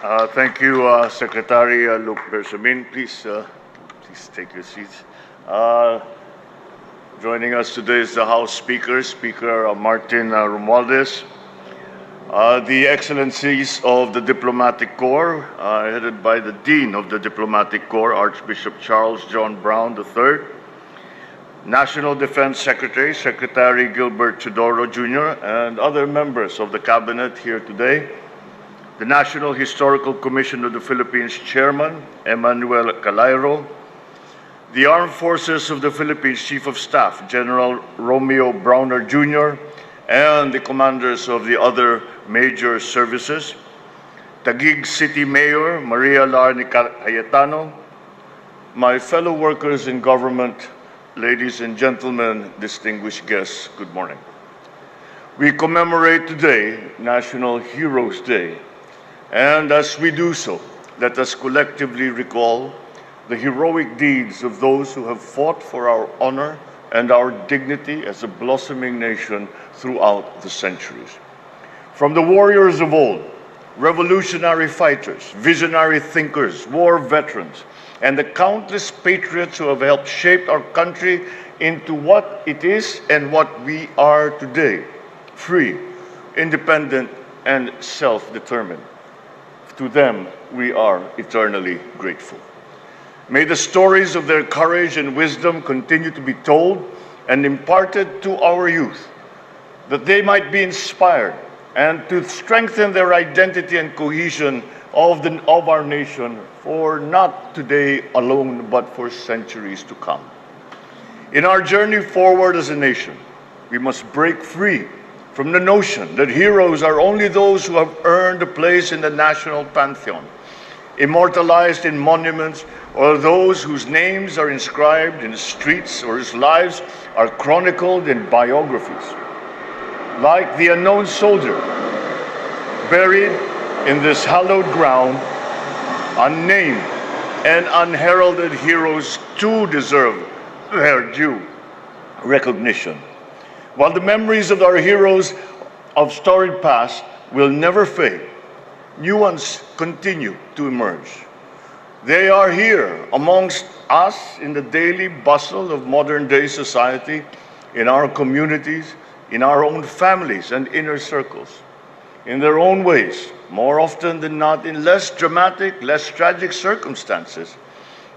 Thank you, Secretary Luke Bersamin. Please take your seats. Uh, Joining us today is the House Speaker, Speaker Martin Romualdez, the Excellencies of the Diplomatic Corps, headed by the Dean of the Diplomatic Corps, Archbishop Charles John Brown III, National Defense Secretary, Secretary Gilbert Chodoro Jr., and other members of the Cabinet here today, the National Historical Commission of the Philippines Chairman, Emmanuel Calairo, the Armed Forces of the Philippines Chief of Staff, General Romeo Browner Jr., and the commanders of the other major services, Taguig City Mayor Maria Larni Cayetano, my fellow workers in government, ladies and gentlemen, distinguished guests, good morning. We commemorate today National Heroes Day, and as we do so, let us collectively recall the heroic deeds of those who have fought for our honor and our dignity as a blossoming nation throughout the centuries. From the warriors of old, revolutionary fighters, visionary thinkers, war veterans, and the countless patriots who have helped shape our country into what it is and what we are today, free, independent, and self-determined. To them, we are eternally grateful. May the stories of their courage and wisdom continue to be told and imparted to our youth, that they might be inspired and to strengthen their identity and cohesion of our nation for not today alone, but for centuries to come. In our journey forward as a nation, we must break free from the notion that heroes are only those who have earned a place in the national pantheon, immortalized in monuments, or those whose names are inscribed in streets or whose lives are chronicled in biographies. Like the unknown soldier buried in this hallowed ground, unnamed and unheralded heroes too deserve their due recognition. While the memories of our heroes of storied past will never fade, new ones continue to emerge. They are here amongst us in the daily bustle of modern-day society, in our communities, in our own families and inner circles. In their own ways, more often than not in less dramatic, less tragic circumstances,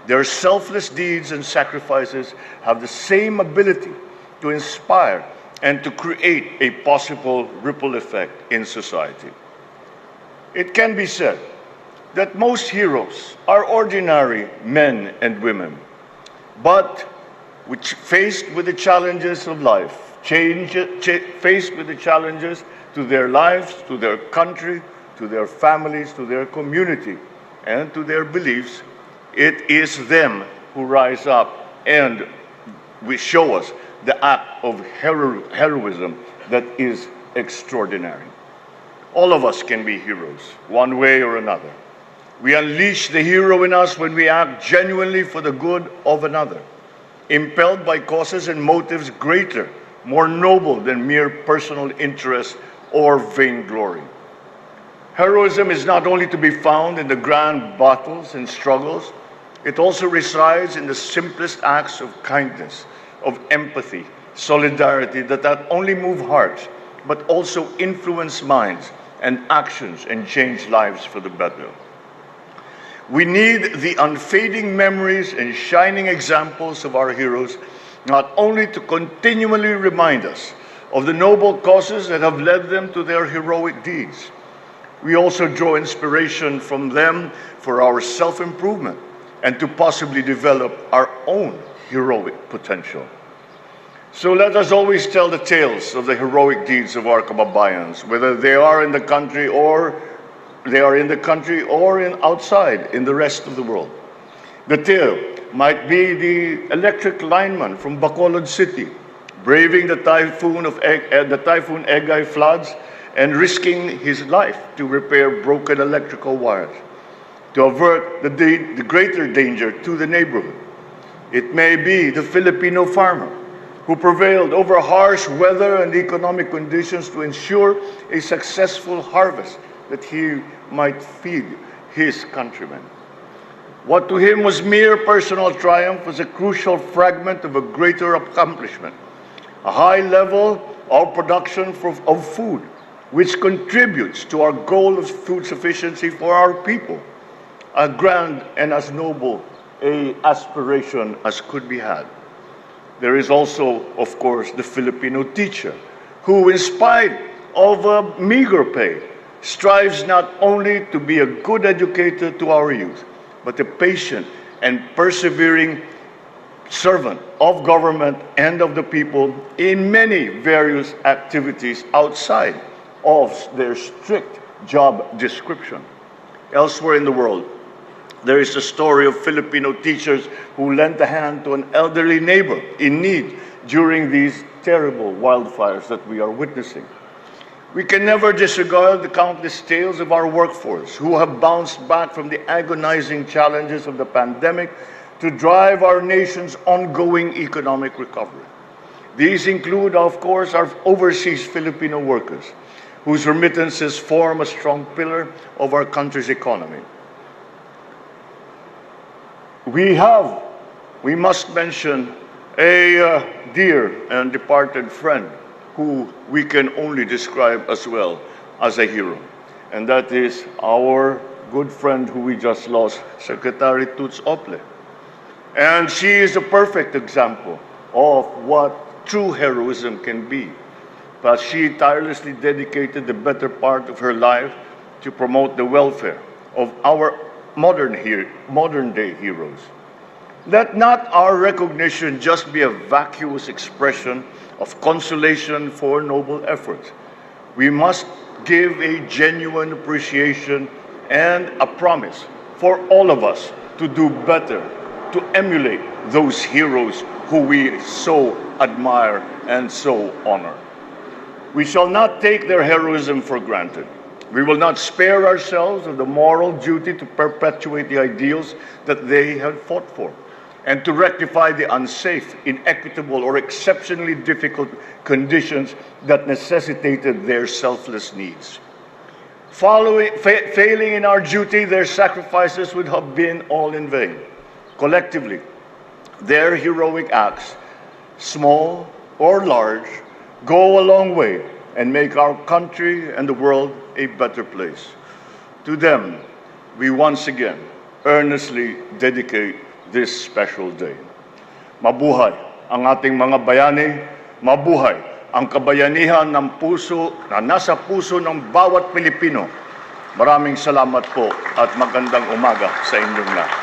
their selfless deeds and sacrifices have the same ability to inspire and to create a possible ripple effect in society. It can be said that most heroes are ordinary men and women, but which faced with the challenges of life, faced with the challenges to their lives, to their country, to their families, to their community, and to their beliefs, it is them who rise up and we show us the act of heroism that is extraordinary. All of us can be heroes, one way or another. We unleash the hero in us when we act genuinely for the good of another, impelled by causes and motives greater, more noble than mere personal interest or vainglory. Heroism is not only to be found in the grand battles and struggles, it also resides in the simplest acts of kindness, of empathy, solidarity that not only move hearts, but also influence minds and actions and change lives for the better. We need the unfading memories and shining examples of our heroes, not only to continually remind us of the noble causes that have led them to their heroic deeds. We also draw inspiration from them for our self-improvement and to possibly develop our own heroic potential. So let us always tell the tales of the heroic deeds of our kababayans, whether they are in the country or outside in the rest of the world. The tale might be the electric lineman from Bacolod City, braving the Typhoon Egay floods and risking his life to repair broken electrical wires, to avert the greater danger to the neighborhood. It may be the Filipino farmer who prevailed over harsh weather and economic conditions to ensure a successful harvest that he might feed his countrymen. What to him was mere personal triumph was a crucial fragment of a greater accomplishment, a high level of production of food, which contributes to our goal of food sufficiency for our people, a grand and as noble a aspiration as could be had. There is also, of course, the Filipino teacher, who, in spite of a meager pay, strives not only to be a good educator to our youth, but a patient and persevering servant of government and of the people in many various activities outside of their strict job description. Elsewhere in the world, there is a story of Filipino teachers who lent a hand to an elderly neighbor in need during these terrible wildfires that we are witnessing. We can never disregard the countless tales of our workforce who have bounced back from the agonizing challenges of the pandemic to drive our nation's ongoing economic recovery. These include, of course, our overseas Filipino workers, whose remittances form a strong pillar of our country's economy. We must mention a dear and departed friend who we can only describe as well as a hero. And that is our good friend who we just lost, Secretary Toots Ople. And she is a perfect example of what true heroism can be. But she tirelessly dedicated the better part of her life to promote the welfare of our modern-day heroes. Let not our recognition just be a vacuous expression of consolation for noble efforts. We must give a genuine appreciation and a promise for all of us to do better, to emulate those heroes who we so admire and so honor. We shall not take their heroism for granted. We will not spare ourselves of the moral duty to perpetuate the ideals that they have fought for, and to rectify the unsafe, inequitable, or exceptionally difficult conditions that necessitated their selfless needs. Failing in our duty, their sacrifices would have been all in vain. Collectively, their heroic acts, small or large, go a long way and make our country and the world a better place. To them, we once again earnestly dedicate this special day. Mabuhay ang ating mga bayani, mabuhay ang kabayanihan ng puso na nasa puso ng bawat Pilipino. Maraming salamat po at magandang umaga sa inyong lahat.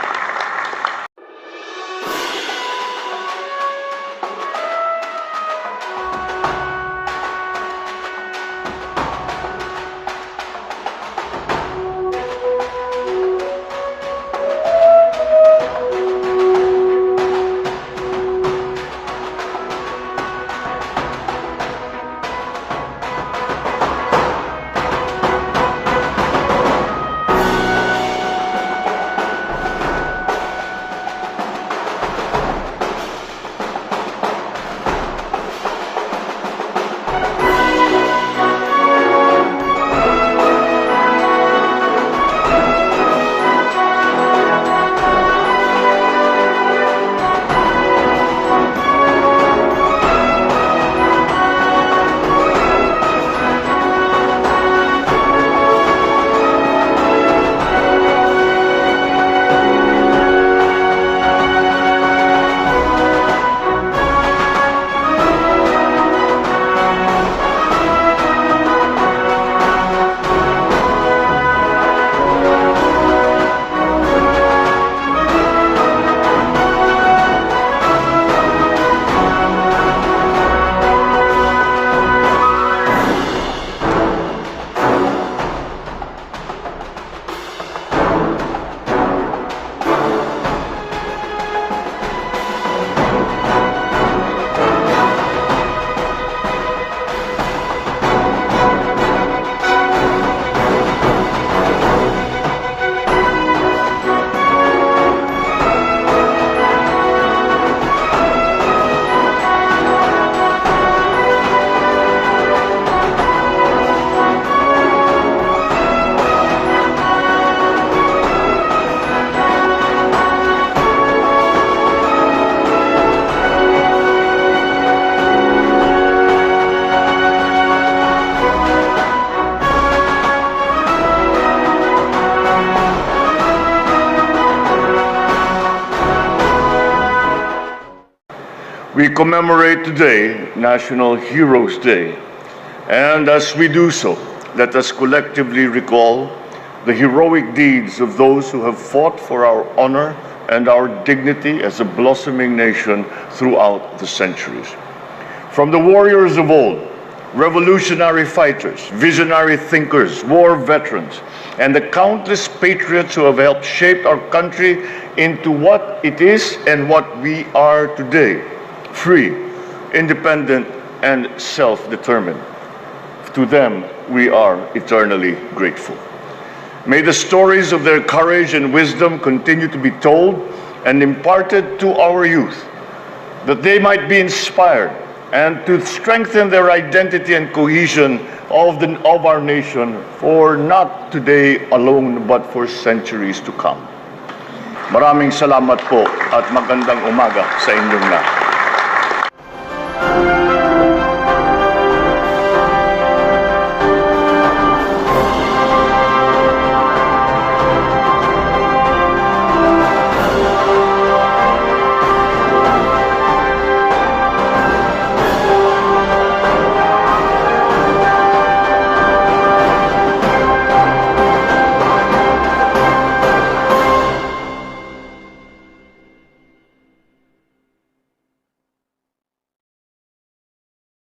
commemorate today National Heroes Day. And as we do so, let us collectively recall the heroic deeds of those who have fought for our honor and our dignity as a blossoming nation throughout the centuries. From the warriors of old, revolutionary fighters, visionary thinkers, war veterans, and the countless patriots who have helped shape our country into what it is and what we are today, free, independent, and self-determined. To them, we are eternally grateful. May the stories of their courage and wisdom continue to be told and imparted to our youth, that they might be inspired and to strengthen their identity and cohesion of our nation for not today alone but for centuries to come. Maraming salamat po at magandang umaga sa inyong lahat.